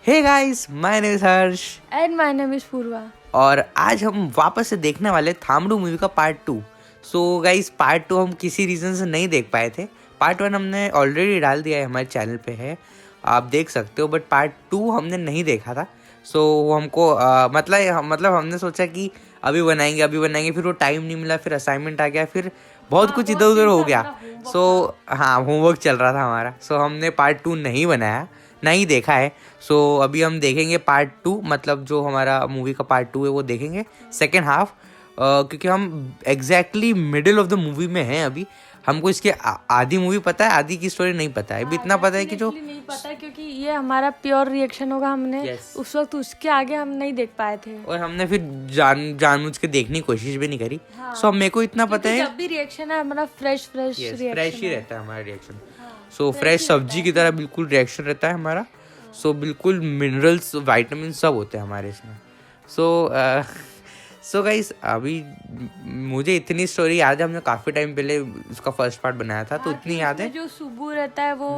Hey guys, my name is Harsh and my name is Purva. और आज हम वापस से देखने वाले थामड़ू मूवी का पार्ट 2। सो गाइस, पार्ट 2 हम किसी रीज़न से नहीं देख पाए थे। पार्ट 1 हमने ऑलरेडी डाल दिया है, हमारे चैनल पे है, आप देख सकते हो। बट पार्ट 2 हमने नहीं देखा था। सो हमको मतलब हमने सोचा कि अभी बनाएंगे, फिर वो टाइम नहीं मिला, फिर असाइनमेंट आ गया, फिर बहुत कुछ इधर उधर हो गया। सो हाँ, होमवर्क चल रहा था हमारा। सो हमने पार्ट 2 नहीं बनाया, नहीं देखा है। सो अभी हम देखेंगे पार्ट 2, मतलब जो हमारा मूवी का पार्ट 2 है वो देखेंगे, सेकेंड हाफ। क्योंकि हम exactly middle of the movie में हैं अभी। हमको इसके आधी मूवी पता है, आधी की स्टोरी नहीं पता है। अभी इतना पता है कि जो नहीं पता है, क्योंकि ये हमारा प्योर रिएक्शन होगा। हमने उस वक्त उसके आगे हम नहीं देख पाए थे, और हमने फिर जानबूझ के देखने की कोशिश भी नहीं करी। सो मेरे को इतना पता है, जब भी रिएक्शन है हमारा फ्रेश फ्रेश ही रहता है हमारा रिएक्शन। सो फ्रेश सब्जी की तरह बिल्कुल रिएक्शन रहता है हमारा। सो बिल्कुल मिनरल्स, विटामिन सब होते हैं हमारे इसमें। सो गाइस, अभी मुझे इतनी स्टोरी याद है, हमने काफ़ी टाइम पहले उसका फर्स्ट पार्ट बनाया था, तो इतनी याद है। जो सुबू रहता है वो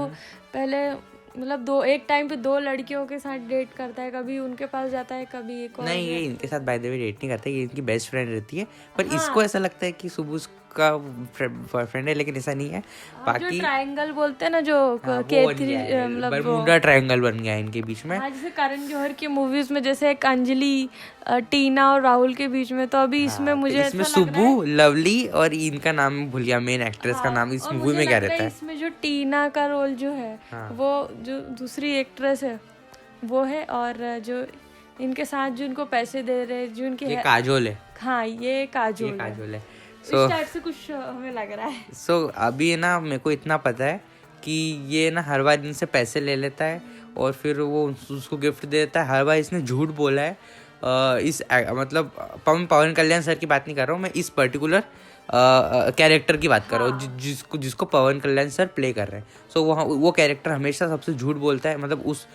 पहले मतलब एक टाइम पे दो लड़कियों के साथ डेट करता है, कभी उनके पास जाता है, कभी एक और। नहीं, ये इनके साथ बाय द वे डेट नहीं करता, ये इनकी बेस्ट फ्रेंड रहती है। पर इसको ऐसा लगता है कि सुबह का बॉयफ्रेंड है, लेकिन ऐसा नहीं है। बाकी जो ट्रायंगल बोलते हैं ना, जो मतलब बरमूडा ट्रायंगल बन गया है इनके बीच में। जैसे करण जौहर की मूवीज में जैसे एक अंजलि, टीना और राहुल के बीच में, तो अभी इसमें मुझे इसमें सुबू, लवली और इनका नाम भूल गया, मेन एक्ट्रेस का नाम इस मूवी में क्या रहता है। इसमें जो टीना का रोल जो है वो जो दूसरी एक्ट्रेस है वो है, और जो इनके साथ जो इनको पैसे दे रहे, जो इनके काजोल है। हाँ, ये काजोल है। इस टाइप से कुछ हमें लग रहा है। सो अभी ना मेरे को इतना पता है कि ये ना हर बार इनसे पैसे ले लेता है और फिर वो उसको गिफ्ट दे देता है। हर बार इसने झूठ बोला है। मतलब पवन कल्याण सर की बात नहीं कर रहा हूँ मैं, इस पर्टिकुलर कैरेक्टर की बात कर रहा हूँ, जिसको पवन कल्याण सर प्ले कर रहे हैं। सो वो कैरेक्टर हमेशा सबसे झूठ बोलता है, मतलब उस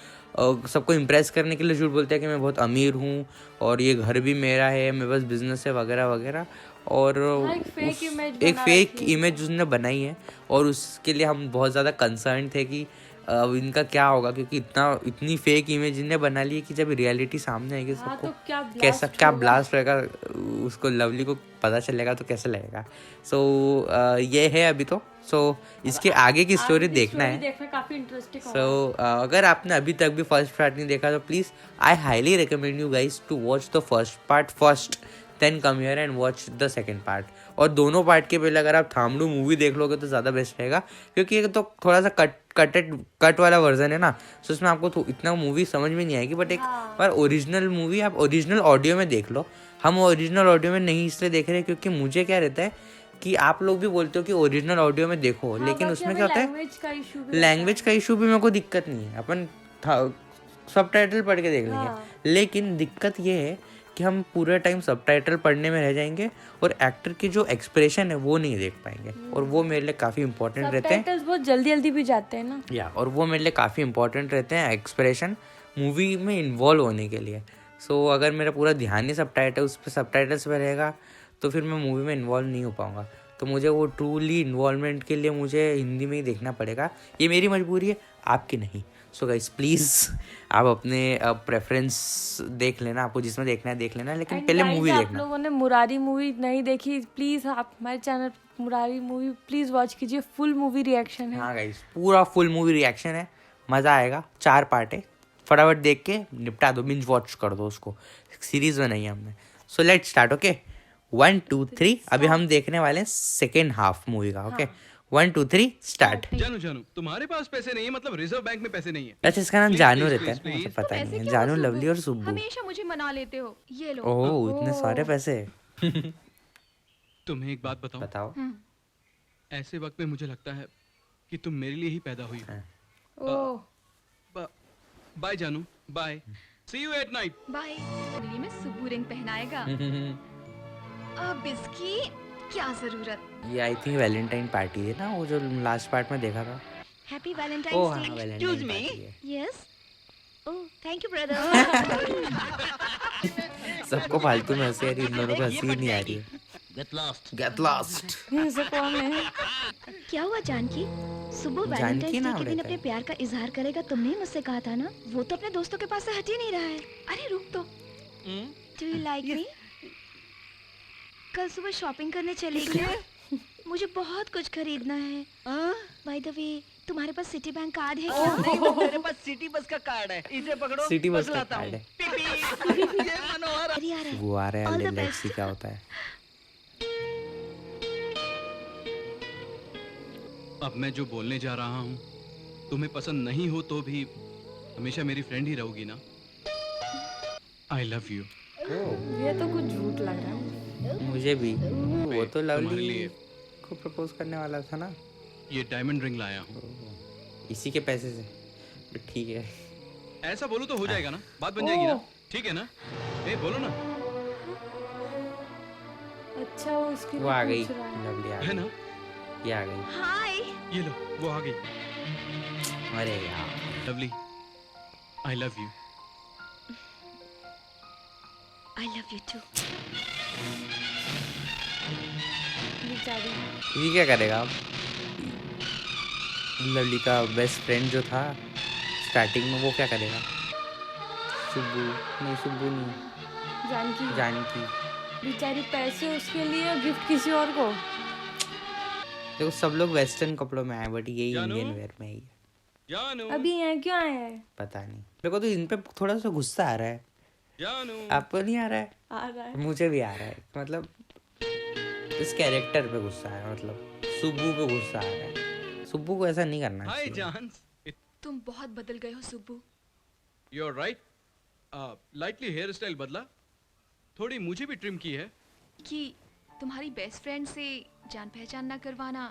सबको इम्प्रेस करने के लिए झूठ बोलता है कि मैं बहुत अमीर हूँ और ये घर भी मेरा है, मेरे पास बिजनेस है वगैरह वगैरह। और एक फेक इमेज उसने बनाई है, और उसके लिए हम बहुत ज़्यादा कंसर्न थे कि अब इनका क्या होगा, क्योंकि इतनी फेक इमेज इन्हें बना ली है कि जब रियलिटी सामने आएगी सबको तो क्या ब्लास्ट रहेगा, उसको लवली को पता चलेगा तो कैसे लगेगा। सो ये है अभी तो। सो इसके आगे की स्टोरी देखना है। काफी इंटरेस्टिंग। सो अगर आपने अभी तक भी फर्स्ट पार्ट नहीं देखा तो please I highly recommend you guys to watch the first part first, then come here and watch the second part. और दोनों पार्ट के पहले अगर आप थामड़ू मूवी देख लोगे तो ज़्यादा बेस्ट रहेगा, क्योंकि ये तो थोड़ा सा कट वाला वर्जन है ना, तो उसमें आपको इतना मूवी समझ में नहीं आएगी। बट एक बार ओरिजिनल मूवी आप ओरिजिनल ऑडियो में देख लो। हम ओरिजिनल ऑडियो में नहीं इसलिए देख रहे हैं क्योंकि मुझे क्या रहता है कि आप लोग भी बोलते हो कि ओरिजिनल ऑडियो में देखो, लेकिन उसमें क्या होता है, लैंग्वेज का इशू भी मेरे को दिक्कत नहीं है, अपन सबटाइटल पढ़ के देख लेंगे। लेकिन दिक्कत ये है कि हम पूरे टाइम सबटाइटल पढ़ने में रह जाएंगे और एक्टर के जो एक्सप्रेशन है वो नहीं देख पाएंगे, और वो मेरे लिए काफ़ी इंपॉर्टेंट रहते हैं। बहुत जल्दी भी जाते हैं ना, और वो मेरे लिए काफ़ी इंपॉर्टेंट रहते हैं एक्सप्रेशन मूवी में इन्वॉल्व होने के लिए। सो अगर मेरा पूरा ध्यान ही सबटाइटल्स पे रहेगा तो फिर मैं मूवी में इन्वॉल्व नहीं हो पाऊँगा। तो मुझे वो ट्रूली इन्वॉल्वमेंट के लिए मुझे हिंदी में ही देखना पड़ेगा, ये मेरी मजबूरी है, आपकी नहीं। सो गाइस प्लीज़ आप अपने प्रेफरेंस देख लेना, आपको जिसमें देखना है देख लेना, लेकिन पहले मूवी देखना। आप लोगों ने मुरारी मूवी नहीं देखी, प्लीज़ आप हमारे channel Murari movie please watch कीजिए, फुल मूवी रिएक्शन है। हाँ गाइस, पूरा फुल मूवी रिएक्शन है, मज़ा आएगा। 4 पार्ट है, फटाफट देख के निपटा दो, बिंज वॉच कर दो उसको, सीरीज़ बनाई है हमने। So let's start. ओके, 1 2 3 अभी हम देखने वाले हैं सेकेंड हाफ मूवी का। Okay, 1 2 3 start. जानू तुम्हारे पास पैसे नहीं है, मतलब रिजर्व बैंक में पैसे नहीं है। अच्छा, इसका नाम जानू रहता है, मुझे पता नहीं है। जानू, लवली और सुब्बू। हमेशा मुझे मना लेते हो, ये लो। ओह, इतने सारे पैसे। तुम्हें एक बात बताओ। ऐसे वक्त में मुझे लगता है कि तुम मेरे लिए ही पैदा हुई हो। बाय जानू, bye, see you at night. Bye. Delhi में सुब्बू रिंग पहनाएगा। अब इसकी क्या जरूरत। ये आई थिंक वैलेंटाइन पार्टी है ना, वो जो लास्ट पार्ट में देखा था। Happy Valentine's day. Excuse me. Yes. Oh, thank you brother. सबको फालतू में हंसी आ रही है, इन दोनों को हंसी ही नहीं आ रही है। Get lost. ये सब कौन है? क्या हुआ जानकी? सुबह जानकी वैलेंटाइंस डे नाम के दिन रहता अपने है। प्यार का इजहार करेगा, तुमने ही मुझसे कहा था ना। वो तो अपने दोस्तों के पास से हट ही नहीं रहा है। अरे रुक तो। Do you like me? कल सुबह शॉपिंग करने चलेगी ना? मुझे बहुत कुछ खरीदना है। बाय द वे, तुम्हारे पास सिटी बैंक कार्ड है क्या? नहीं, वो मेरे पास सिटी बस का कार्ड है, इसे पकड़ो। सिटी बस का लाता कार्ड हूँ। है। पिपी, ये मनोहर। अरे यार, वो आ रहा है, All the लेट्स best. सी क्या होता है। अब मैं जो बोलने जा रहा हूँ तुम्हें पसंद नहीं हो तो भी हमेशा मेरी फ्रेंड ही रहोगी ना। आई लव यू। ये तो कुछ झूठ लग रहा है। मुझे भी। वो तो तुम्हारे लवली लिए को प्रपोज करने वाला था ना, ये डायमंड रिंग लाया हूँ। इसी के पैसे से। तो ठीक है। ऐसा बोलो तो हो जाएगा ना, बात बन जाएगी ना। ठीक है ना? ए बोलो ना। अच्छा वो उसकी वो आ गई, पूछ रहा है। लवली आ है गई, ना? ये आ गई। हाय। ये लो, वो आ गई। अरे यार, lovely, I love you. I love you too. बेचारी। ये क्या करेगा अब? लवली का बेस्ट फ्रेंड जो था स्टार्टिंग में, वो क्या करेगा? सुब्बू नहीं, सुब्बू नहीं, जानकी। जानकी। बेचारी पैसे उसके लिए, गिफ्ट किसी और को। देखो सब लोग वेस्टर्न कपड़ों में आए, बट यही जानू? इंडियन वेयर में ही है। जानू, अभी यहाँ क्यों आए हैं? पता नहीं, मेरे को तो इन पे थोड़ा सा गुस्सा आ रहा है। जानू। आपको नहीं आ रहा है? आ रहा है। मुझे भी आ रहा है, मतलब इस कैरेक्टर पे गुस्सा है, मतलब सुब्बू पे गुस्सा आ रहा है। सुब्बू को ऐसा नहीं करना हाय चाहिए। जानस, तुम बहुत बदल गए हो Subbu. You are right. Lightly hair style बदला, थोड़ी मुझे भी ट्रिम की है। कि तुम्हारी बेस्ट फ्रेंड से जान पहचान ना करवाना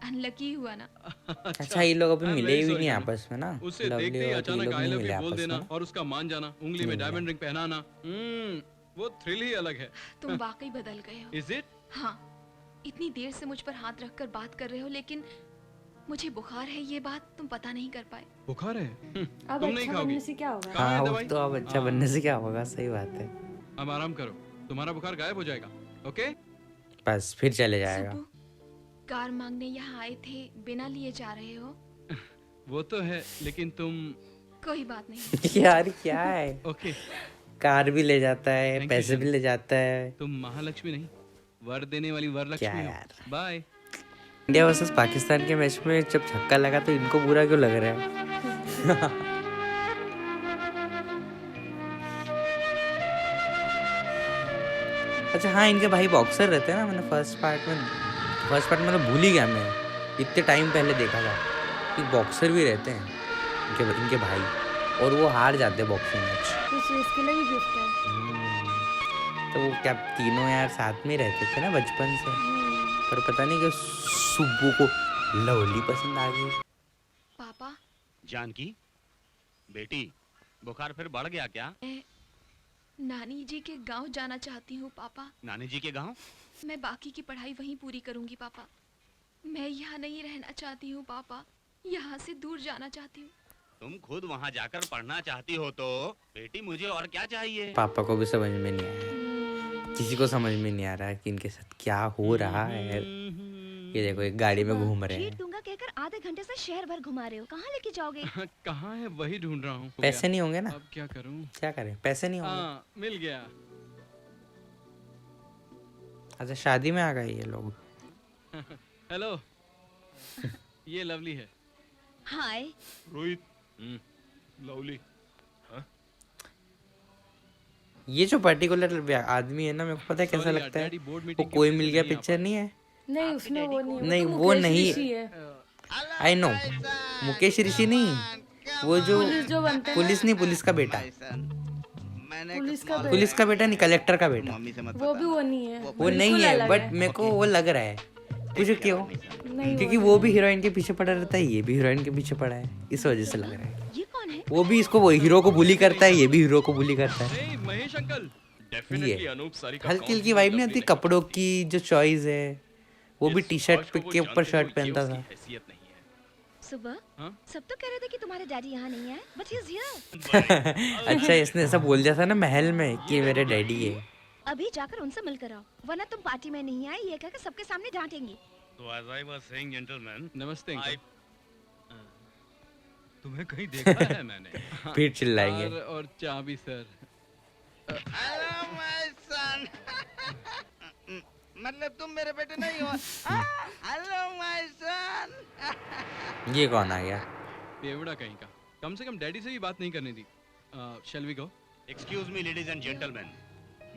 अनलकी हुआ ना। अच्छा, ये लोग अभी I'm मिले very भी sorry, नहीं जानू। आपस में ना, उसे देखते लवली ही और ये अचानक लोग आई नहीं लव मिले यू बोल आपस में देना ना। और उसका मान जाना, उंगली में नहीं डायमंड रिंग पहनाना, वो थ्रिल ही अलग है। तुम वाकई बदल गए हो। Is it? हाँ, इतनी देर से मुझ पर हाथ रखकर बात कर रहे हो, लेकिन मुझे बुखार है, ये बात तुम पता नहीं कर पाए। बुखार है? अब तुम नहीं अच्छा खाओगी? बनने से क्या होगा? कहाँ है हाँ, वो दवाई? तो अब अच्छा बनने से क्या होगा, सही बात है। अब आराम करो, तुम्हारा बुखार गायब हो जाएगा। ओके? बस फिर चले जाएगा। सुब्बू, कार मांगने यहाँ आए थे, बिना लिए जा रहे हो। वो तो है, लेकिन तुम कोई बात नहीं। यार क्या है, ओके। कार भी ले जाता है, Thank you, पैसे भी जानू। ले जाता है। तुम महालक्ष्मी नहीं, वर देने वाली क्या वरलक्ष्मी हो। यार? बाय। इंडिया वर्सेस पाकिस्तान के मैच में जब छक्का लगा तो इनको बुरा क्यों लग रहा है? अच्छा हाँ, इनके भाई बॉक्सर रहते हैं ना। मैंने फर्स्ट पार्ट में तो भूल ही गया, मैं इतने टाइम पहले देखा था कि बॉक्सर भी रहते हैं इनके भाई, और वो हार जाते हैं बॉक्सिंग मैच। कुछ इसके लिए भी गिफ्ट है। तो वो क्या तीनों यार साथ में रहते थे ना बचपन से, पर पता नहीं कि सुब्बू को लवली पसंद आ गई। पापा, जानकी, बेटी, बुखार फिर बढ़ गया क्या? मैं नानी जी के गांव जाना चाहती हूँ पापा। नानी जी के गांव? मैं बाकी की पढ़ाई वहीं पूरी करूंगी पापा। मैं यहाँ नहीं रहना चाहती हूँ पापा, यहाँ से दूर जाना चाहती हूँ। तुम खुद वहाँ जाकर पढ़ना चाहती हो तो बेटी मुझे और क्या चाहिए? पापा को भी समझ में नहीं आया, किसी को समझ में नहीं आ रहा है कि इनके साथ क्या हो रहा है। ये देखो, एक गाड़ी में घूम रहे ट्रीट हैं। दूंगा कहकर आधे घंटे से शहर भर घुमा रहे हो, कहाँ लेके जाओगे? कहाँ है, वही ढूंढ रहा हूँ। पैसे नहीं होंगे ना, अब क्या करूँ? क्या करें, पैसे नहीं होंगे। हाँ, मिल गया। अच्छा, शादी में आ गए ये लोग। हेलो। ये लवली है। हाय। रोहित, लवली। ये जो पर्टिकुलर आदमी है ना, मेरे को पता है कैसा Sorry यार, लगता है। डैडी बोर्ड वो मीटिंग की कोई वजह मिल से गया नहीं आ पिक्चर नहीं है। नहीं उसमें वो नहीं, नहीं, तो वो मुकेश नहीं। ऋषि है। आई नो, मुकेश ऋषि नहीं, वो जो पुलिस जो बनते हैं पुलिस नहीं, पुलिस का बेटा, पुलिस का पुलिस का बेटा नहीं, कलेक्टर का बेटा। वो भी वो नहीं है, वो नहीं है, बट मेरे को वो लग रहा है। पूछो क्यों? नहीं क्योंकि वो भी हीरोइन के पीछे पड़ा रहता है, ये भी हीरोइन के पीछे पड़ा है, इस वजह से लग रहा है। ये कौन है? वो भी इसको, वो हीरो को बुली करता है, ये भी हीरो को बुली करता है। नहीं, महेश अंकल। ये हल्की हल्की वाइब नहीं आती कपड़ों की, जो चॉइस है। वो भी टी शर्ट के ऊपर शर्ट पहनता था। सुबह हाँ? सब तो कह रहे थे कि तुम्हारे डैडी यहाँ नहीं है, बट ही इज हियर। अच्छा, इसने ऐसा बोल दिया था ना महल में कि मेरे डैडी है। अभी जाकर उनसे मिलकर आओ, वरना तुम पार्टी में नहीं आई ये कहकर सबके सामने डांटेंगी। So as I was saying, gentlemen, नमस्ते I अंकल। तुम्हें कहीं देखा है मैंने। फिर चिल्लाएंगे। और चाबी सर। Hello my son. मतलब तुम मेरे बेटे नहीं हो। Hello my son. ये कौन आ गया? बेवड़ा कहीं का। कम से कम डैडी से भी बात नहीं करने दी। Shall we go? excuse me, ladies and gentlemen,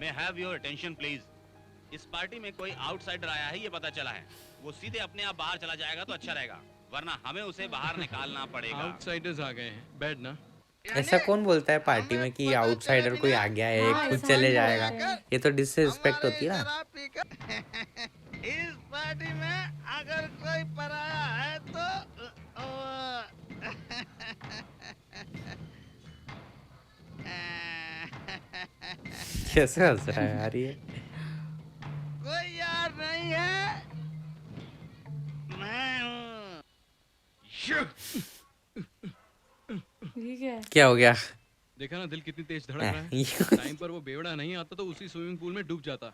may I have your attention please? इस पार्टी में कोई आउटसाइडर आया है, ये पता चला है। वो सीधे अपने आप बाहर चला जाएगा तो अच्छा रहेगा, वरना हमें उसे बाहर निकालना पड़ेगा। आउटसाइडर्स आ गए हैं। बैड ना? ऐसा कौन बोलता है पार्टी में कि आउटसाइडर कोई आ गया है, हाँ, खुद ऐसा चले नहीं जाएगा? बोलते हैं। ये तो डिसरिस्पेक्ट होती है ना। इस पार्टी में अगर कोई पराया है तो कैसे हंस रहा है यार ये? कोई यार नहीं है, मैं हूँ। ये क्या है? क्या हो गया? देखा ना दिल कितनी तेज धड़क रहा है। ये- टाइम पर वो बेवड़ा नहीं आता तो उसी स्विमिंग पूल में डूब जाता।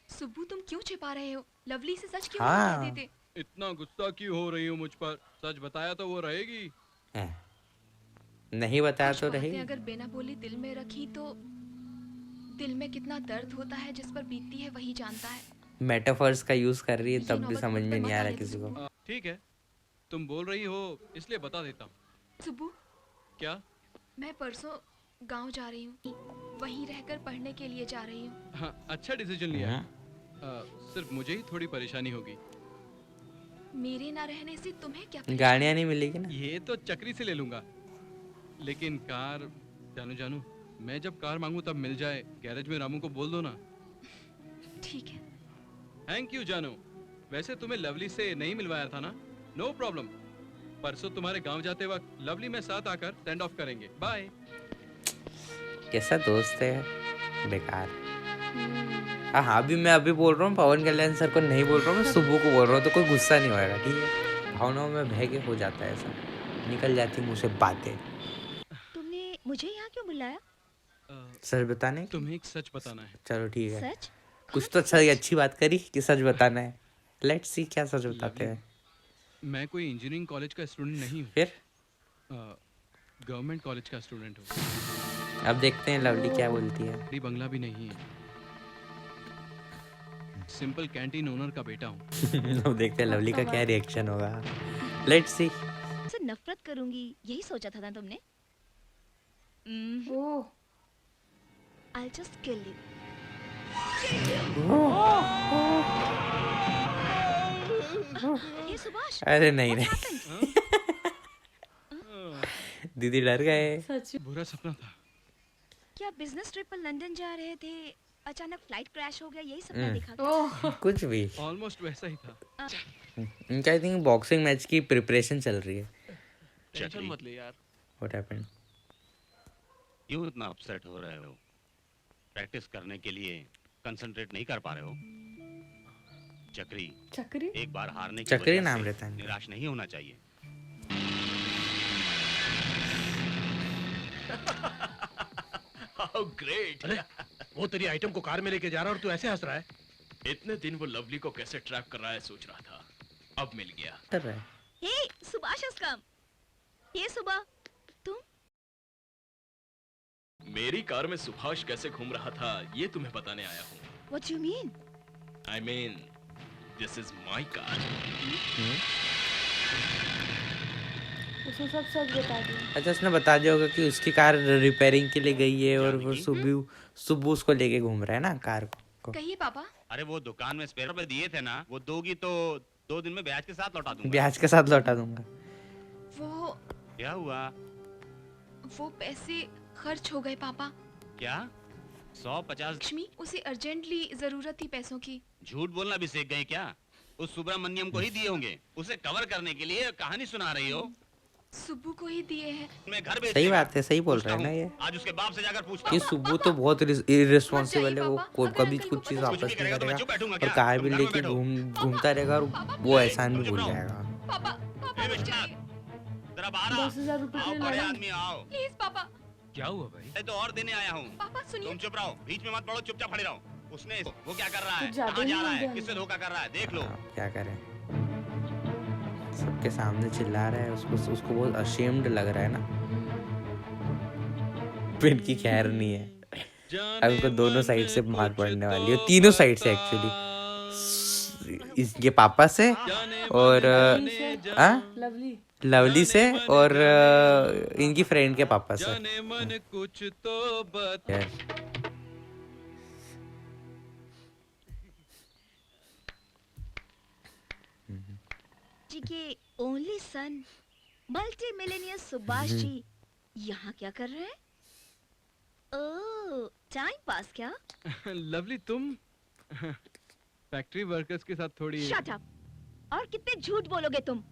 सुब्बू तुम क्यों छिपा रहे हो? लवली से सच क्यों हाँ। नहीं कह देते? इतना गुस्सा क्यों हो रही हो मुझ पर? सच बताया तो वो रहेगी। नहीं बताया कुछ तो बातें रही। अगर बिना बोली दिल में रखी तो दिल में कितना दर्द होता है जिस पर बीतती है वही जानता है। मेटाफर्स का यूज कर रही है ये तब भी नौबत समझ खुद में पर नहीं मत आ रहा आने दो किसी को। सुब्बू। ठीक है, तुम बोल रही हो इसलिए बता देता हूँ। सुब्बू, क्या? मैं परसों गांव जा रही हूँ, वहीं रहकर पढ़ने के लिए जा रही हूँ। हाँ, अच्छा डिसीजन लिया है। सिर्फ मुझे ही थोड़ी परेशानी होगी। मेरे ना रहने से तुम्हें क्या परेशानी? गाड़ियाँ नहीं मिलेगी ना? ये तो चक्री से ले लूंगा, लेकिन कार जानू मैं जब कार मांगू तब मिल जाए। गैरेज में रामू को बोल दो ना। ठीक है। थैंक यू जानू। वैसे तुम्हें लवली से नहीं मिलवाया था ना? No problem. परसों तुम्हारे गांव जाते वक्त लवली में साथ आकर सेंड ऑफ करेंगे। बाय। कैसा दोस्त है बेकार। हाँ अभी मैं बोल रहा हूँ पवन कल्याण सर को नहीं बोल रहा हूँ, मैं सुब्बू को बोल रहा हूँ, तो कोई गुस्सा नहीं होएगा, ठीक है? भावनाओं में बह के हो जाता है ऐसा, निकल जाती मुँह से बातें। तुमने मुझे यहाँ क्यों बुलाया? सच बताने? तुम्हें एक सच बताना है। चलो ठीक है, सच? कुछ तो सही अच्छी बात करी कि सच बताना है। लेट्स सी क्या सच बताते हैं। मैं कोई इंजीनियरिंग कॉलेज का स्टूडेंट नहीं हूँ, फिर गवर्नमेंट कॉलेज का स्टूडेंट हूँ। अब देखते हैं लवली क्या बोलती है। बड़ी बंगला भी नहीं है, सिंपल कैंटीन ओनर का बेटा हूँ। अब देखते हैं लवली का क्या रिएक्शन होगा। Let's see. से नफरत करूंगी यही सोचा था ना तुमने? ओह, I'll just kill you. ये सुभाष, अरे नहीं what नहीं, happened? दीदी डर गए। सच में? बुरा सपना था। क्या बिजनेस ट्रिप पर लंदन जा रहे थे, अचानक फ्लाइट क्रैश हो गया, यही सपना देखा क्या? ओह, कुछ भी। ऑलमोस्ट वैसा ही था। इनका आई थिंक बॉक्सिंग मैच की प्रिपरेशन चल रही है। टेंशन मत ले यार। What happened? क्यों इतना अपसेट हो रहे हो? प्रैक्टिस करने के लिए कंसंट्रेट नहीं कर पा रहे हो? चक्री, चक्री? एक बार हारने की चक्री वजह नाम से रहता है इनका। निराश नहीं होना चाहिए। How great! अरे वो तेरी आइटम को कार में लेके जा रहा है और तू ऐसे हंस रहा है। इतने दिन वो लवली को कैसे ट्रैप कर रहा है सोच रहा था, अब मिल गया। कर रहा है। Hey, Subhash has come. ये सुबह तुम? मेरी कार में सुभाष कैसे घूम रहा था ये तुम्हें बताने आया हूँ। What do you mean? I mean, this is my car. उसने सब सच बता दिया। अच्छा उसने बता दिया होगा कि उसकी कार रिपेयरिंग के लिए गई है और वो जानकी? सुब्बू उसको लेके घूम रहा है ना कार को। कहिए पापा। अरे वो दुकान में स्पेयर पे दिए थे ना, वो दोगी तो 2 दिन में ब्याज के साथ लौटा दूंगा। ब्याज के साथ लौटा दूंगा। वो क्या हुआ? वो पैसे खर्च हो गए पापा। क्या? 150? लक्ष्मी, उसे अर्जेंटली जरूरत थी पैसों की। झूठ बोलना भी सीख गए क्या? उस सुब्रमण्यम को ही दिए होंगे। उसे कवर करने के लिए कहानी सुना रही हो। सुब्बू को ही दिए हैं। मैं घर बेच सही देगा। बात है, सही बोल पूछता रहा है ना हूँ। ये। आज उसके बाप से जाकर पूछता कि हूँ। सुब्बू तो बहुत इररिस्पॉन्सिबल है, वो पापा, अगर कभी अंकल कुछ को चीज पता कुछ भी वापस नहीं करेगा तो मैं करेगा चुप बैठूंगा और क्या? कार भी तुम घर में लेके बैठो। घूमता रहेगा और वो एहसान भी भूल जाएगा। पापा, पापा ए मत विश्वनाथ, जाइए। जरा बाहर आ। 10,000 रुपए आओ के बड़े लड़ाई। आदमी आओ। प्लीज पापा। क्या हुआ भाई? मैं तो और देने आया हूँ। पापा सुनिए। तुम चुप रहो, बीच में मत पड़ो, चुपचाप खड़े रहो। उसने वो क्या कर रहा है, कुछ ज्यादा कहाँ ही जा रहा है, हो गया। किससे धोखा कर रहा है, देख लो। क्या करें, सबके सामने चिल्ला रहा है, उसको उसको बहुत अशेम्ड लग रहा है ना। पिन की खैर नहीं है, अब उनको दोनों साइड से मार पड़ने वाली है, तीनों साइड से एक्चुअली, इसके पापा से और लवली लवली से और इनकी फ्रेंड के पापा से। जाने मन कुछ तो बता। यार जी के only son multi millionaire Subhash ji यहाँ क्या कर रहे हैं? ओह, टाइम पास क्या? लवली तुम फैक्ट्री वर्कर्स के साथ थोड़ी शट अप! और कितने झूठ बोलोगे तुम?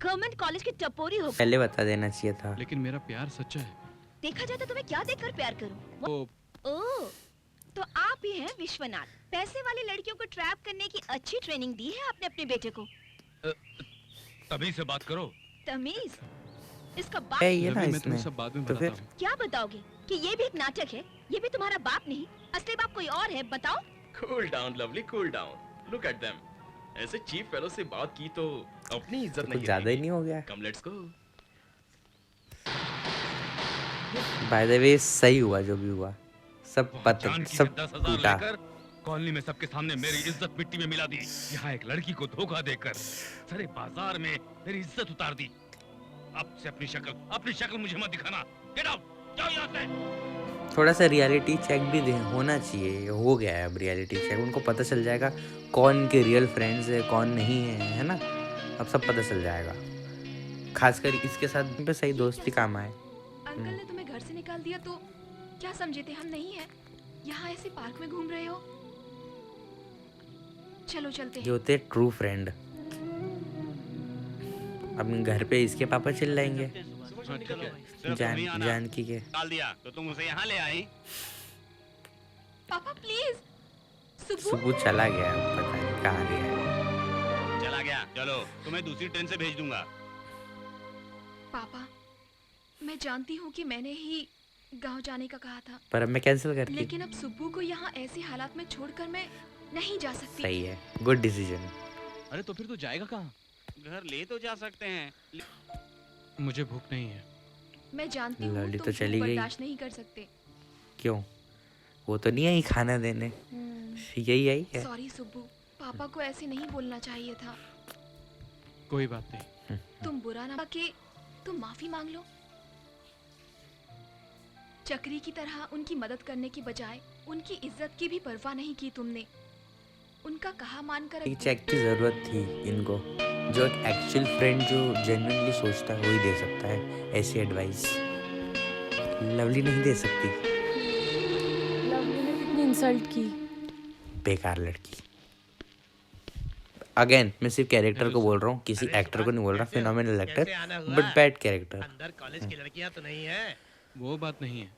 गवर्नमेंट कॉलेज की टपोरी हो। पहले बता देना चाहिए था। लेकिन मेरा प्यार सच्चा है। देखा जाए तो तुम्हें क्या देखकर प्यार करूं? ओ, ओह, तो आप ही हैं विश्वनाथ। पैसे वाली लड़कियों को ट्रैप करने की अच्छी ट्रेनिंग दी है आपने अपने बेटे को। तमीज से बात करो। तमीज? इसका बाप ये था लवली, मैं इसमें तुम्हें सब बाद में तो बताता फिर हूँ। क्या बताओगे कि ये भी एक नाटक है? ये भी तुम्हारा बाप नहीं, असली बाप कोई और है। बताओ। Cool down lovely, cool down. Look at them. ऐसे चीप फेलो से बात की तो अपनी इज्जत कुछ नहीं ज्यादा ही रहेगी। नहीं हो गया। Come let's go. By the way सही हुआ जो भी हुआ, सब जान की सब 10,000 टूटा। लेकर कॉलोनी में सबके सामने मेरी इज्जत मिट्टी में मिला दी। यहाँ एक लड़की को धोखा देकर सारे बाजार में मेरी इज्जत उतार दी। अब से अपनी शक्ल मुझे मत दिखाना। गेट आउट, जाओ यहाँ से। थोड़ा सा रियलिटी चेक भी होना चाहिए, हो गया है अब रियलिटी चेक, उनको पता चल जाएगा कौन के रियल फ्रेंड्स है कौन नहीं है ना, अब सब पता चल जाएगा। खासकर इसके साथ पे सही दोस्ती काम आए। अंकल ने तुम्हें घर से निकाल दिया तो क्या समझे थे हम नहीं है? यहाँ ऐसे पार्क में घूम रहे हो? चलो चलते ये हैं। होते ट्रू फ्रेंड। अपने घर पे इसके पापा चिल्लाएंगे हाँ, ठीक है। सिर्फ तुम्हीं आना। जानकी के। निकाल दिया तो तुम उसे यहाँ ले आई। पापा प्लीज। सुबह सुबह चला गया, पता नहीं कहाँ गया है। चला गया, चलो तुम्हें दूसरी ट्रेन से भेज दूंगा। पापा, मैं जानती हूँ कि मैंने ही गांव जाने का कहा था, पर अब मैं कैंसिल करती। लेकिन अब सुब्बू को यहाँ ऐसे हालात में छोड़कर मैं नहीं जा सकती। सही है, गुड डिसीजन। अरे तो फिर तू जाएगा कहाँ? घर ले तो जा सकते हैं। मुझे भूख नहीं है। मैं जानती हूँ लवली तुम तो चली भूख गई। बर्दाश्त नहीं कर सकते। क्यों, वो तो नहीं आई खाना देने, यही आई है। सॉरी सुब्बू, पापा को ऐसे नहीं बोलना चाहिए था। कोई बात नहीं। तुम बुरा ना के तुम माफी मांग लो। चक्री की तरह उनकी मदद करने की बजाय उनकी इज्जत की भी परवाह नहीं की तुमने। उनका कहा मानकर एक चेक की जरूरत थी इनको, जो एक एक्चुअल फ्रेंड जो जेन्युइनली सोचता है वही दे सकता है ऐसी एडवाइस। लवली नहीं दे सकती, लवली ने कितनी इंसल्ट की। बेकार लड़की। अगेन मैं सिर्फ कैरेक्टर को बोल रहा हूँ, किसी एक्टर को नहीं बोल रहा। Phenomenal actor but bad character. अंदर कॉलेज की लड़कियां तो नहीं है। वो बात नहीं है,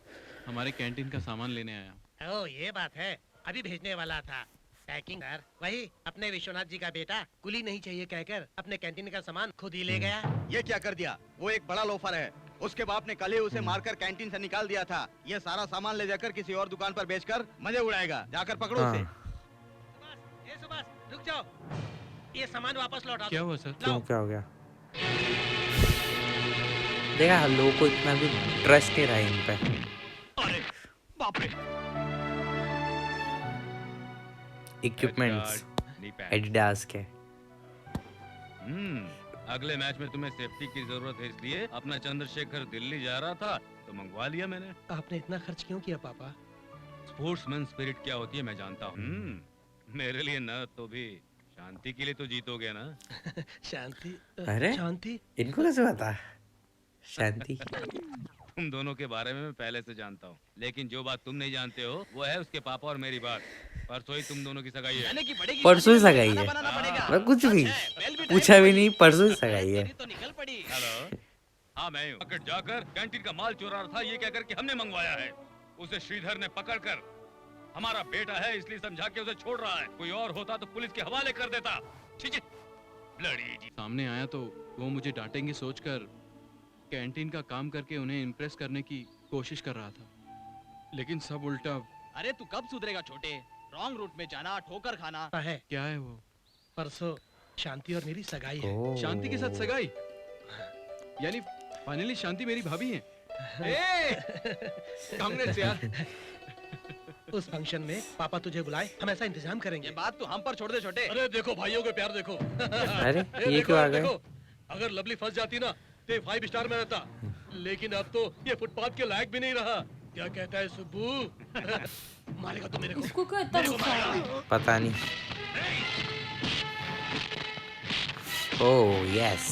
हमारे कैंटीन का सामान लेने आया। ओ ये बात है, अभी भेजने वाला था। पैकिंग कर, वही अपने विश्वनाथ जी का बेटा कुली नहीं चाहिए कहकर अपने कैंटीन का सामान खुद ही ले गया। ये क्या कर दिया? वो एक बड़ा लोफर है। उसके बाप ने कल ही उसे मारकर कैंटीन से निकाल दिया था। ये सारा सामान ले जाकर किसी और दुकान पर बेचकर मजे उड़ाएगा। जाकर पकड़ो उसे। ये सुभाष, रुक जाओ, ये सामान वापस लौटा क्या दो। हुआ सर? क्यों, क्या हो गया? देखा, लोगों को इतना भी ट्रस्ट नहीं रहा इन पे। अरे बाप रे। इक्विपमेंट्स एडिडास के। अगले मैच में तुम्हें सेफ्टी की जरूरत है, इसलिए अपना चंद्रशेखर दिल्ली जा रहा था तो मंगवा लिया मैंने। आपने इतना खर्च क्यों किया पापा? स्पोर्ट्समैन स्पिरिट क्या होती है मैं जानता हूँ। मेरे लिए न तो भी शांति के लिए तो जीतोगे ना। शांति? अरे शांति? इनको कैसे पता शांति? तुम दोनों के बारे में मैं पहले से जानता हूँ, लेकिन जो बात तुम नहीं जानते हो वो है उसके पापा और मेरी बात। परसों ही तुम दोनों की सगाई है। परसों ही सगाई है? मैं कुछ भी पूछा भी नहीं, परसों ही सगाई है। तो निकल पड़ी। हेलो, हाँ मैं हूँ। मार्केट जाकर कैंटीन का माल चुरा रहा था ये कहकर कि हमने मंगवाया है। उसे श्रीधर ने पकड़कर हमारा बेटा है इसलिए समझा के उसे छोड़ रहा है। कोई और होता तो पुलिस के हवाले कर देता। सामने आया तो वो मुझे डांटेंगे सोचकर कैंटीन का काम करके उन्हें इम्प्रेस करने की कोशिश कर रहा था, लेकिन सब उल्टा। अरे तू कब सुधरेगा छोटे? रॉन्ग रूट में जाना, ठोकर खाना है। क्या है वो? परसों शांति और मेरी सगाई है। ओह। शांति के साथ सगाई? यानी फाइनली शांति मेरी भाभी है। कांग्रेस यार। उस फंक्शन में पापा तुझे बुलाए, हम ऐसा इंतजाम करेंगे। ये बात तू हम पर छोड़ दे छोटे। अरे देखो भाइयों के प्यार देखो। अरे ये क्यों आ गए? अगर लवली फंस जाती ना तो 5 स्टार में रहता, लेकिन अब तो ये फुटपाथ के लायक भी नहीं रहा। क्या कहता है सुब्बू? मारेगा तो मेरे को। उसको क्यों इतना गुस्सा है? पता नहीं। ओह यस,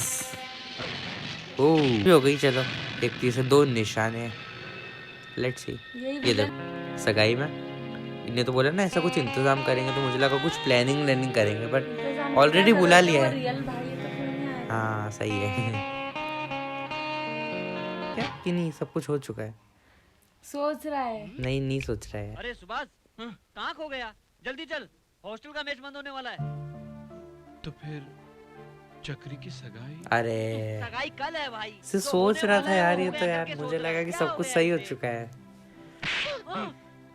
ओह हो गई। चलो एक तीर से 2 निशाने। Let's see. यही ये विलन देखो सगाई में इन्हें तो बोला ना ऐसा कुछ इंतजाम करेंगे, तो मुझे लगा कुछ प्लानिंग करेंगे, बट इंतजाम ऑलरेडी किया बुला करो, लिया वो है। रियल भाई है तो क्यों नहीं आया? हाँ सही है। क्या कि नहीं, सब कुछ हो चुका है। सोच रहा है। नहीं सोच रहा है। अरे सुभाष, कहाँ खो गया? जल्दी चल, हॉस्टल का मैच बंद होने वाला है। तो फिर चक्री की सगाई? अरे सगाई कल है भाई। से जो सोच होने रहा वाला था है, यार, हो ये गया तो यार करके मुझे सोच लगा रहा कि है। सब क्या कुछ हो सही हो गया चुका है।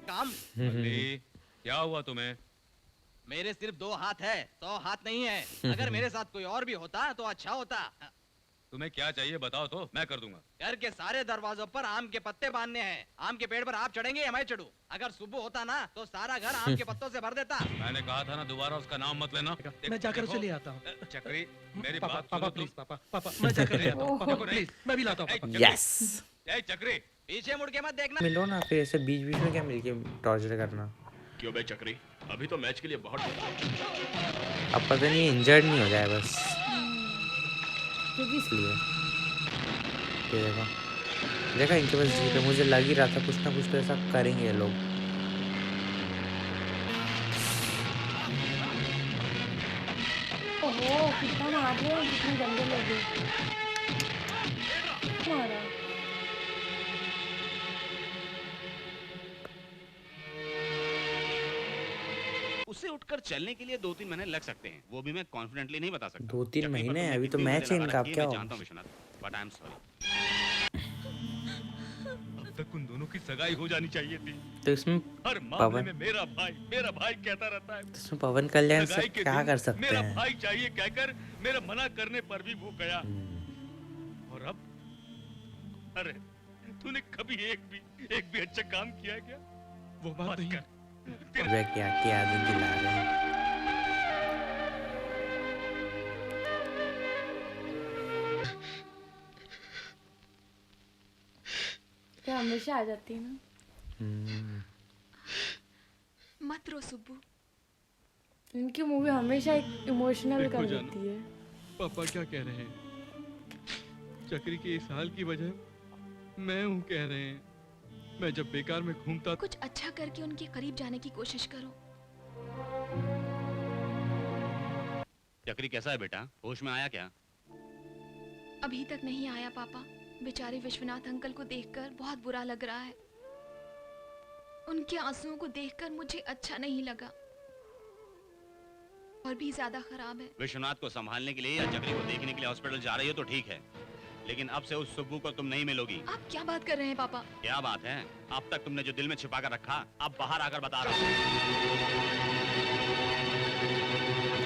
काम बदली, क्या हुआ तुम्हें? मेरे सिर्फ 2 हाथ है, 100 हाथ नहीं है। अगर मेरे साथ कोई और भी होता तो अच्छा होता। तुम्हें क्या चाहिए बताओ तो मैं कर दूंगा। घर के सारे दरवाजों पर आम के पत्ते बांधने हैं। आम के पेड़ पर आप चढ़ेंगे या मैं चढ़ूं? अगर सुबह होता ना तो सारा घर आम के पत्तों से भर देता। मैंने कहा था ना दोबारा उसका नाम मत लेना। मैं जाकर देखो, उसे ले आता हूँ। चक्री मेरी पापा, बात पापा सुनो प्लीज, तुम। पापा मैं जाकर ले आता हूँ। पापा प्लीज, मैं भी लाता हूँ। पापा। यस। ए चक्री, पीछे मुड़ के मत देखना। मिलो ना, फिर ऐसे बीच बीच में क्या मिलके टॉर्चर करना। क्यों बे चक्री, अभी तो मैच के लिए बहुत। अब पता नहीं इंजर्ड नहीं हो जाए बस, क्योंकि इसलिए। ये देखा इनके पास जीप है, मुझे लग ही रहा था कुछ ना कुछ तो ऐसा करेंगे ये लोग। ओहो कितना मार रहे हैं, कितने गंदे लोग हैं। मारा। उसे उठकर चलने के लिए 2-3 महीने लग सकते हैं, वो भी मैं कॉन्फिडेंटली नहीं बता सकता। 2-3 चक्री पर महीने? तुमने अभी तो कितनी मैच है उम्मीदें इनका, लगा अब रखी है, क्या मैं होगा? जानता हूं Vishwanath, but I am sorry. अब तक उन दोनों की सगाई हो जानी चाहिए थी। तो इसमें हर मामले पवन में मेरा भाई कहता रहता है। तो इसमें पवन कल्याण से सगाई के क्या दिन कर सकते मेरा हैं? भाई चाहिए कहकर मेरा मना करने पर भी वो गया। और अब अरे तूने कभी एक भी अच्छा काम किया है क्या? वो बात नहीं है। वे क्या आदत दिला रहे हैं। क्या हमेशा आ जाती है ना। मत रो सुब्बू। इनकी मूवी हमेशा एक इमोशनल देखो कर जानो। देती है। पापा क्या कह रहे हैं? चक्री के इस हाल की वजह मैं हूँ कह रहे हैं। मैं जब बेकार में घूमता कुछ अच्छा करके उनके करीब जाने की कोशिश करो। चक्री कैसा है बेटा, होश में आया क्या? अभी तक नहीं आया पापा। बेचारे विश्वनाथ अंकल को देखकर बहुत बुरा लग रहा है। उनके आंसुओं को देखकर मुझे अच्छा नहीं लगा। और भी ज्यादा खराब है। विश्वनाथ को संभालने के लिए या चक्री को देखने के लिए हॉस्पिटल जा रही हो तो ठीक है, लेकिन अब से उस सुब्बू को तुम नहीं मिलोगी। आप क्या बात कर रहे हैं पापा? क्या बात है? अब तक तुमने जो दिल में छिपा कर रखा, अब बाहर आकर बता रहा हूँ।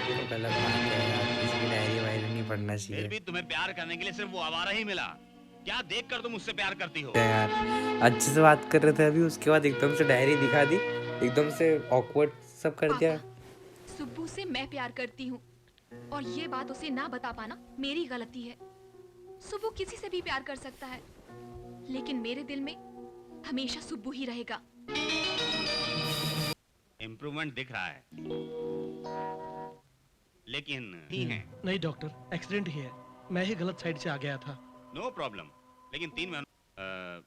तो गलत बात है यार, किसी की डायरी वायरी नहीं पढ़ना फिर चाहिए। भी तुम्हें प्यार करने के लिए सिर्फ वो आवारा ही मिला। क्या देखकर तुम उससे प्यार करती हो? यार अच्छे से बात कर रहे थे अभी, उसके बाद एकदम से डायरी दिखा दी, एकदम से ऑकवर्ड सब कर दिया। सुब्बू से मैं प्यार करती हूँ और ये बात उसे ना बता पाना मेरी गलती है। सुब्बू किसी से भी प्यार कर सकता है, लेकिन मेरे दिल में हमेशा सुब्बू ही रहेगा। इम्प्रूवमेंट दिख रहा है, लेकिन नहीं है। नहीं डॉक्टर, एक्सीडेंट ही है। मैं ही गलत साइड से आ गया था। नो प्रॉब्लम, लेकिन 3 महीनों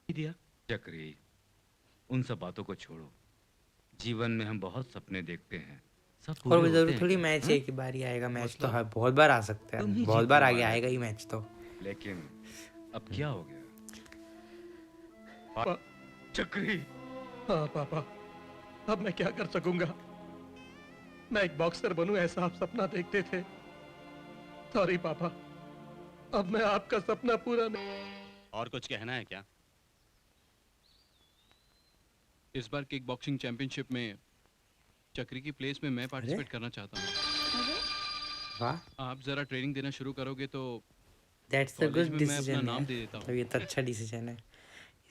दिया। चक्री, उन सब बातों को छोड़ो। जीवन में हम बहुत सपने देखते हैं, सब और पूरे वो होते जरूरी हैं थोड़ी क्या? मैच हाँ? है कि बारी आएगा, मैच तो मतलब हर बहुत बार आ सकता तुम है, ही बहुत जीतने बार आगे वाले हो। आएगा ही मैच तो। लेकिन अब क्या हो गया? पा- चक्री, हाँ पापा, अब मैं क्या कर सकूंगा? मैं एक बॉक्सर बनूं ऐसा आप सपना देखते थे। सॉरी पापा, अब मैं आपका सपना पूरा नहीं। और कुछ कहना है क्या? इस बार किक बॉक्सिंग चैंपियनशिप में चक्री की प्लेस में मैं पार्टिसिपेट करना चाहता हूँ। वाह, आप जरा ट्रेनिंग देना शुरू करोगे तो दैट्स अ कॉलेज गुड में मैं अपना डिसीजन नाम है। दे देता हूँ। तो ये तो अच्छा डिसीजन है,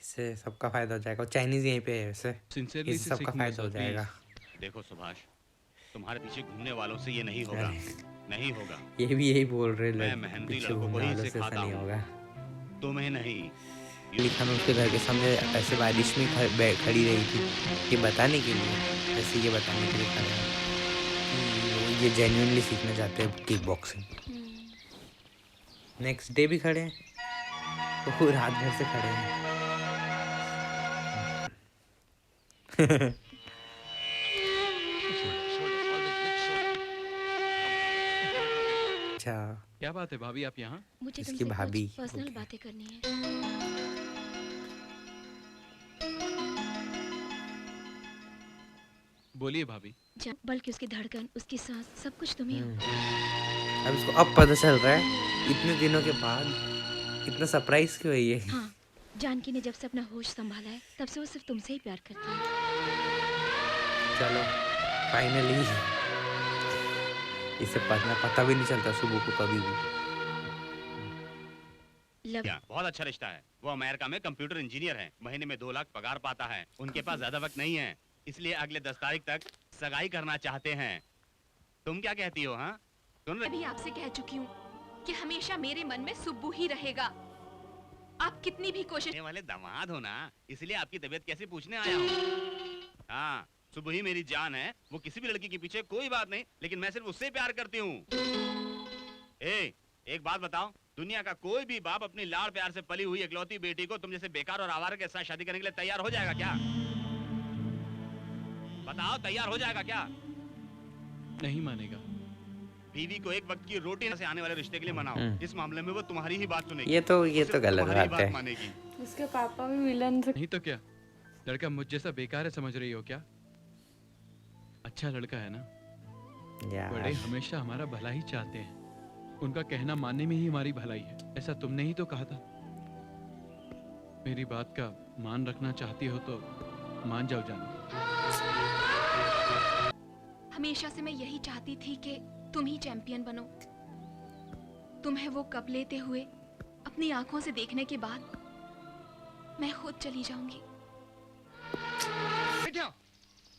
इससे सबका फायदा हो जाएगा। और चाइनीज यहीं पे है वैसे, सिंसियरली इससे सबका फायदा हो जाएगा। देखो सुभाष, तुम्हारे पीछे घूमने वालों से ये नहीं होगा, नहीं होगा। ये भी यही बोल रहे मैं लोग, मेहनती पीछे लड़कों को घूमने ही वालों से ऐसा सिखाता नहीं हूँ, होगा। तुम्हें नहीं। लिखा उसके घर के सामने ऐसे बारिश में खड़ी रही थी, ये बताने के लिए, ऐसे ये बताने के लिए खड़ा है कि वो ये जेन्युइनली सीखना चाहते हैं किक बॉक्सिंग। नेक्स्ट डे भी खड़े हैं, वो रात भर से खड़े हैं। अच्छा, क्या बात है भाभी, आप यहाँ? मुझे इसकी तुमसे भाभी, कुछ पर्सनल ओके। बातें करनी है। बोलिए भाभी। बल्कि उसकी धड़कन, उसकी सांस, सब कुछ तुम ही हो। अब इसको अब पता चल रहा है इतने दिनों के बाद, इतना सरप्राइज क्यों है ये? हाँ, जानकी ने जब से अपना होश संभाला है तब से वो सिर्फ तुमसे ही प्यार करती है। चलो फाइनली, इसे पता भी नहीं चलता सुबह को कभी भी। क्या बहुत अच्छा रिश्ता है। वो अमेरिका में कंप्यूटर इंजीनियर हैं, महीने में 2 लाख पगार पाता है। उनके पास ज्यादा वक्त नहीं है, इसलिए अगले 10 तारीख तक सगाई करना चाहते हैं। तुम क्या कहती हो? हाँ, सुन मैं भी आपसे कह चुकी हूँ कि हमेशा मेरे मन में सुब्बू ही रहेगा। आप कितनी भी कोशिश रहे वाले दामाद हो ना, इसलिए आपकी तबीयत कैसे पूछने आया हूँ। हाँ, सुबह ही मेरी जान है। वो किसी भी लड़की के पीछे कोई बात नहीं, लेकिन मैं सिर्फ उससे प्यार करती हूँ। एक बात बताओ, दुनिया का कोई भी बाप अपनी लाड़ प्यार से पली हुई इकलौती बेटी को तुम जैसे बेकार और आवारा के साथ शादी करने के लिए तैयार हो जाएगा क्या? बताओ, तैयार हो जाएगा क्या? नहीं मानेगा। बीवी को एक वक्त की रोटी से आने वाले रिश्ते के लिए मनाओ। इस मामले में वो तुम्हारी ही बात सुनेगी। ये तो गलत तुम्हारी बात है। मानेगी। उसके पापा भी विलन थे। नहीं तो क्या, लड़का मुझ जैसा बेकार है समझ रही हो क्या? अच्छा लड़का है ना। बड़े हमेशा हमारा भला ही चाहते हैं, उनका कहना मानने में ही हमारी भलाई है। ऐसा तुमने ही तो कहा था। मेरी बात का मान रखना चाहती हो तो मान जाओ जान। हमेशा से मैं यही चाहती थी कि तुम ही चैंपियन बनो। तुम्हें वो कप लेते हुए अपनी आंखों से देखने के बाद मैं खुद चली जाऊंगी।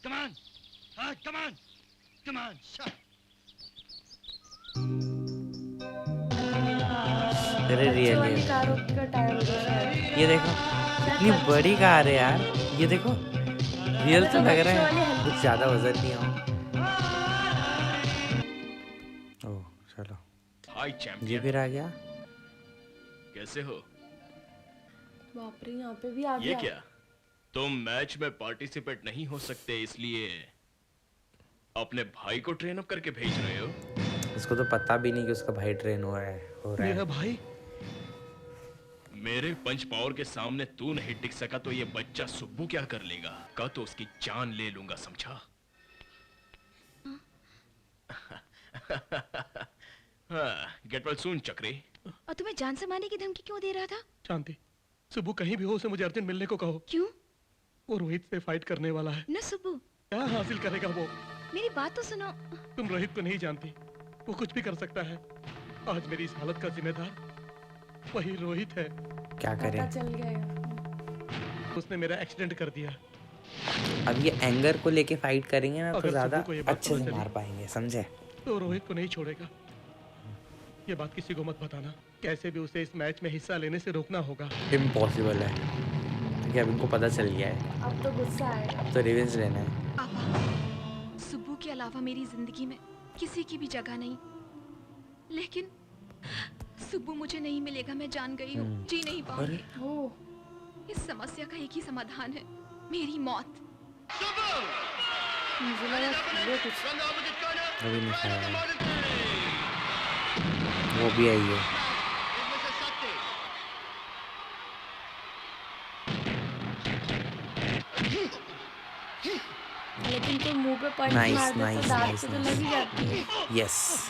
Come on, come on, come on, shut. अरे रियली, ये देखो कितनी बड़ी कार है यार। ये देखो, रियल तो लग रहा है, कुछ ज्यादा वजन नहीं हो। ओह चलो, हाय ये चैंपियन, फिर आ गया। कैसे हो? बाप रे, यहाँ पे भी आ ये गया। क्या, तुम मैच में पार्टिसिपेट नहीं हो सकते इसलिए अपने भाई को ट्रेन अप करके भेज रहे हो? इसको तो पता भी नहीं कि उसका भाई ट्रेन हो रहा है। मेरा भाई? मेरे पंच पावर के सामने तू नहीं टिक सका तो ये बच्चा सुब्बू क्या कर लेगा? का तो उसकी जान ले लूंगा, समझा? गेट वेल सून चक्री। और तुम्हें जान से मारने की धमकी क्यों दे रहा था? शांति, सुबह कहीं भी हो उसे मुझे अर्जेंट मिलने को कहो। क्यों? वो रोहित से फाइट करने वाला है। न सुब्बू, क्या हासिल करेगा वो? मेरी बात तो सुनो। तुम रोहित को नहीं जानती, वो कुछ भी कर सकता है। आज मेरी इस हालत का जिम्मेदार वही रोहित है। क्या करे? पता चल गया। उसने मेरा एक्सीडेंट कर दिया। अब ये एंगर को लेके फाइट करेंगे ना तो अगर ज्यादा सुबह को ये बात अच्छे पता से चली मार पाएंगे, समझे? तो रोहित को नहीं छोड़ेगा। ये बात किसी को मत बताना। कैसे भी उसे इस मैच में हिस्सा लेने से रोकना होगा। इम्पॉसिबल है, क्योंकि अब इनको पता चल गया है। अब तो गुस्सा आएगा। अब तो रिवेंज लेना है। पापा, सुब्बू के अलावा मेरी जिंदगी में किसी की भी जगह नहीं। लेकिन सुब्बू मुझे नहीं मिलेगा, मैं जान गई हूँ। जी नहीं पाऊंगी। इस समस्या का एक ही समाधान है, मेरी मौत। मुझे लगा ये कुछ अभी नहीं खाया है। वो भी आई है। लेकिन कोई मुंह पे पंच Nice, मार दे nice, तो दांत nice, से तो nice. लग ही जाती है। Yes,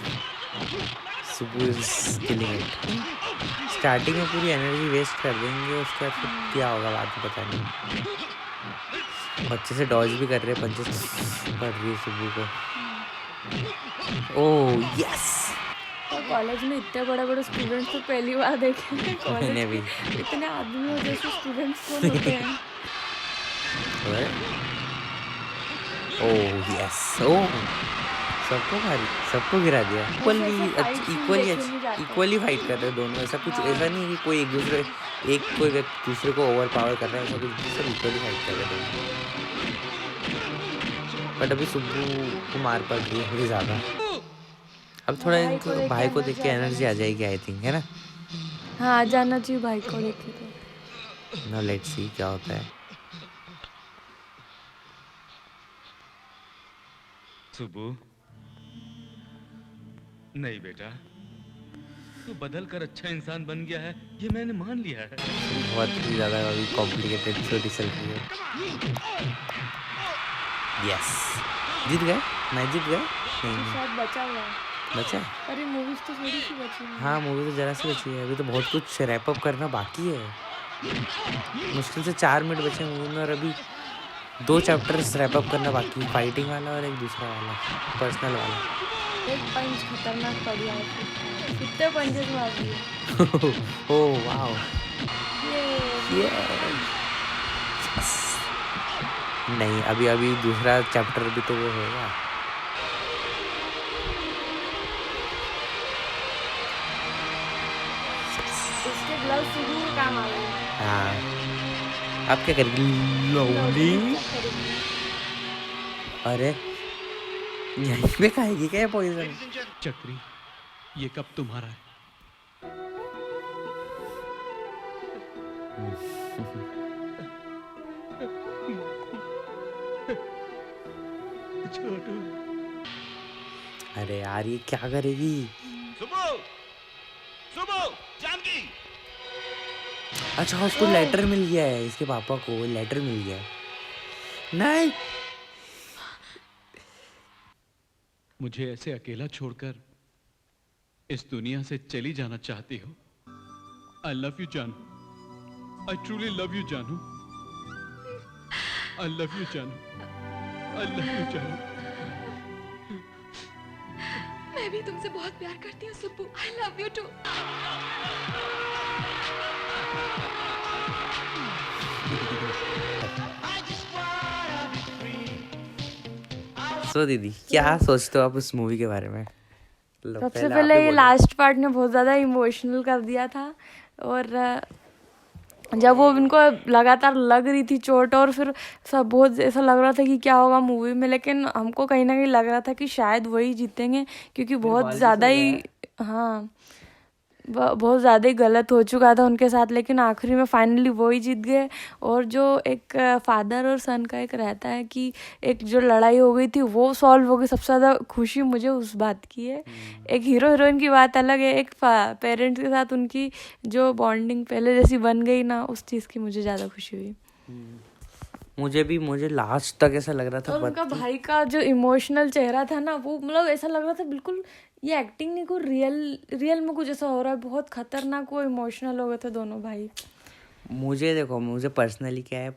Subbu is killing it. Starting में पूरी एनर्जी वेस्ट कर देंगे, उसके बाद फिर क्या होगा बाद में पता नहीं। अच्छे से डॉज भी कर रहे हैं, पंचेस पड़ रही है सुबु को। ओह यस, तो कॉलेज में इतने बड़े बड़े स्टूडेंट्स तो पहली बार देखे हैं। मैंने भी। इतने आदमियों जैसे स्टूडेंट्स कौन होते हैं। ओह यस, ओह सबको गिरा दिया। इक्वली फाइट कर रहे हैं दोनों। ऐसा कुछ ऐसा नहीं है कि कोई कोई व्यक्ति दूसरे को ओवर पावर कर रहा है, ऐसा कुछ। सब इक्वली फाइट कर रहे हैं दोनों। बट अभी सुब्बू को मार पड़ रही है थोड़ी ज़्यादा। अब थोड़ा इनको भाई को देख के एनर्जी आ जाएगी आई थिंक, है ना? हाँ, आ जाना चाहिए भाई को देख के तो। नाउ लेट्स सी क्या होता है। सुबु, नहीं बेटा, तू बदल कर अच्छा इंसान बन गया है, ये मैंने मान लिया है। बहुत ही ज़्यादा अभी कॉम्प्लिकेटेड स्टोरी चल रही है। यस, जीत गए? मैं जीत गए? नहीं, शायद बचा हुआ है। बचा? अरे मूवीज तो थोड़ी सी बची है। हाँ, मूवी तो जरा सी बची है। अभी तो बहुत कुछ रैप अप करना बाकी है। मुश्किल से 4 मिनट बचे मूवी में और अभी 2 चैप्टर्स रैप अप करना बाकी है। फाइटिंग वाला और एक दूसरा वाला, पर्सनल वाला। एक पंच खतरनाक पड़ गया है। कितने पंचेस मार दिए। ओह वाओ, ये नहीं अभी दूसरा चैप्टर भी तो वो होगा। इसके ग्लव्स शुरू में काम आ गए। हाँ, आप क्या करेंगे? लवली, अरे यहीं पे खाएगी क्या पॉइजन? चक्री, ये कब तुम्हारा है? छोटू, अरे यार ये क्या करेगी? सुबु, जानकी। अच्छा, उसको लेटर मिल गया है, इसके पापा को लेटर मिल गया है। नहीं, मुझे ऐसे अकेला छोड़कर इस दुनिया से चली जाना चाहती हो? आई लव यू जानू, आई ट्रूली लव यू जानू, आई लव यू जानू, आई लव यू जानू। मैं भी तुमसे बहुत प्यार करती हूँ Subbu. I love you too. सो दीदी क्या सोचते हो आप उस मूवी के बारे में? सबसे पहले ये लास्ट पार्ट ने बहुत ज़्यादा इमोशनल कर दिया था। और जब वो उनको लगातार लग रही थी चोट और फिर सब बहुत ऐसा लग रहा था कि क्या होगा मूवी में, लेकिन हमको कहीं ना कहीं लग रहा था कि शायद वही जीतेंगे क्योंकि बहुत ज़्यादा ही हाँ बहुत ज़्यादा ही गलत हो चुका था उनके साथ, लेकिन आखिरी में फाइनली वो ही जीत गए। और जो एक फादर और सन का एक रहता है कि एक जो लड़ाई हो गई थी वो सॉल्व हो गई, सबसे ज़्यादा खुशी मुझे उस बात की है। एक हीरो हीरोइन की बात अलग है, एक पेरेंट्स के साथ उनकी जो बॉन्डिंग पहले जैसी बन गई ना, उस चीज़ की मुझे ज़्यादा खुशी हुई। मुझे लास्ट तक ऐसा लग रहा था। और उनका भाई का जो इमोशनल चेहरा था ना, वो मतलब ऐसा लग रहा था बिल्कुल ये एक्टिंग नहीं, कोई रियल में कुछ ऐसा हो रहा है। बहुत खतरनाक वो इमोशनल हो गए थे दोनों भाई। मुझे पर्सनली क्या है,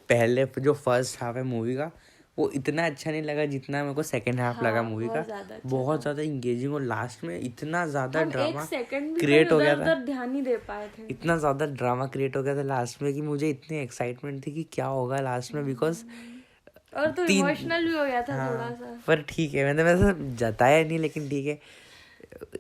पहले जो फर्स्ट हाफ है मूवी का वो इतना अच्छा नहीं लगा जितना मेरे को सेकंड हाफ लगा मूवी का। बहुत ज़्यादा इंगेजिंग और लास्ट में इतना ज़्यादा ड्रामा क्रिएट हो गया था, ध्यान नहीं दे पाए थे। इतना ज़्यादा ड्रामा क्रिएट हो गया था लास्ट में कि मुझे इतनी एक्साइटमेंट थी कि क्या होगा लास्ट में, बिकॉज और तो इमोशनल भी हो गया था थोड़ा सा। पर ठीक है, मैंने वैसे जताया नहीं, लेकिन ठीक है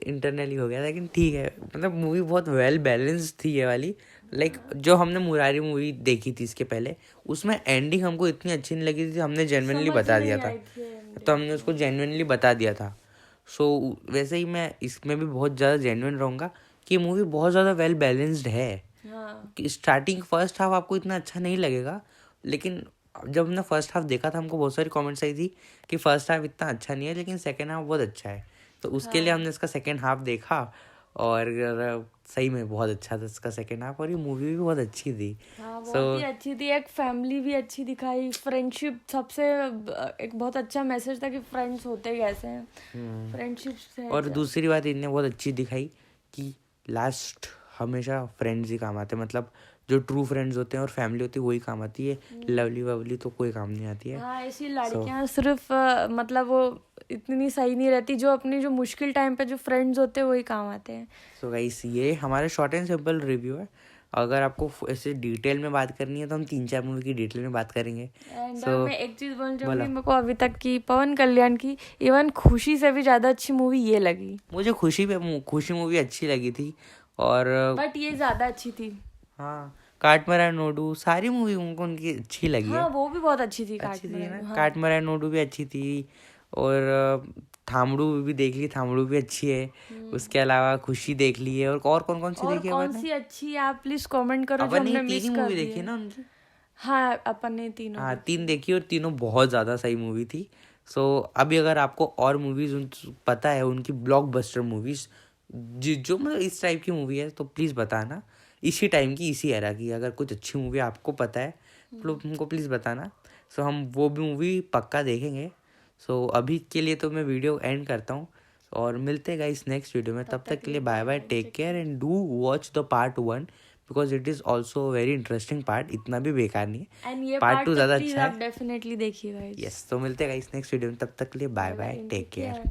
इंटरनली हो गया, लेकिन ठीक है। मतलब मूवी बहुत वेल बैलेंस थी ये वाली। लाइक जो हमने मुरारी मूवी देखी थी इसके पहले, उसमें एंडिंग हमको इतनी अच्छी नहीं लगी थी, हमने जेन्युइनली बता दिया था, तो हमने उसको जेन्युइनली बता दिया था। सो वैसे ही मैं इसमें भी बहुत ज़्यादा जेन्युइन रहूँगा कि मूवी बहुत ज़्यादा वेल बैलेंस्ड है। कि स्टार्टिंग फर्स्ट हाफ आपको इतना अच्छा नहीं लगेगा, लेकिन जब हमने फर्स्ट हाफ देखा था हमको बहुत सारी कमेंट्स आई थी कि फर्स्ट हाफ इतना अच्छा नहीं है लेकिन सेकेंड हाफ बहुत अच्छा है। तो उसके लिए हमने इसका सेकेंड हाफ देखा और सही में बहुत अच्छा था इसका सेकेंड हाफ, और ये मूवी भी बहुत अच्छी थी. हाँ So, बहुत ही अच्छी थी. एक फैमिली भी अच्छी दिखाई, फ्रेंडशिप सबसे एक बहुत अच्छा मैसेज था कि फ्रेंड्स होते कैसे हैं, फ्रेंडशिप से. और दूसरी बात इनने बहुत अच्छी दिखाई कि लास्ट हमेशा फ्रेंड्स ही काम आते हैं. मतलब जो ट्रू फ्रेंड्स होते हैं और फैमिली होती है वही काम आती है. लवली ववली तो कोई काम नहीं आती है. हाँ ऐसी लड़कियां सिर्फ मतलब वो इतनी सही नहीं रहती, जो अपनी जो मुश्किल टाइम पे जो फ्रेंड्स होते हैं वही काम आते हैं. सो गाइस ये हमारे शॉर्ट एंड सिंपल रिव्यू है. अगर आपको ऐसे डिटेल में बात करनी है तो हम 3-4 मूवी की डिटेल में बात करेंगे. एंड So, मैं एक चीज बोलना चाहूंगी, मेरे को अभी तक की पवन कल्याण की इवन खुशी से भी ज्यादा अच्छी मूवी ये लगी. मुझे खुशी मूवी अच्छी लगी थी. और बट ये ज्यादा अच्छी थी. हाँ काटमरा नोडू सारी मूवी उनकी अच्छी लगी है. हाँ वो भी बहुत अच्छी थी. अच्छी थी ना. काटमरा नोडू भी अच्छी थी. और थामड़ू भी देख ली, थामड़ू भी अच्छी है. उसके अलावा खुशी देख ली है. और कौन कौन सी और देखी है कौन सी अच्छी है आप प्लीज कमेंट करो जो अपन हमने ने मिस 3 कर मूवी दी देखी है. ना उनकी. हाँ अपन ने तीनों. हाँ 3 देखी और तीनों बहुत ज़्यादा सही मूवी थी. सो अभी अगर आपको और मूवीज़ पता है उनकी ब्लॉकबस्टर मूवीज़ जो मतलब इस टाइप की मूवी है तो प्लीज़ बताना. इसी टाइम की इसी एरा की अगर कुछ अच्छी मूवी आपको पता है तो हमको प्लीज़ बताना. सो हम वो भी मूवी पक्का देखेंगे. सो अभी के लिए तो मैं वीडियो एंड करता हूँ और मिलते हैं गाइस नेक्स्ट वीडियो में. तब तक के लिए bye bye, take care and do watch the part 1 because it is also very interesting part. इतना भी बेकार नहीं है. एंड ये पार्ट पार्ट 2 तो ज़्यादा प्लीज अच्छा आप है. डेफिनेटली देखिए गाइस. यस तो मिलते हैं गाइस नेक्स्ट वीडियो में. तब तक के लिए बाय बाय, टेक केयर.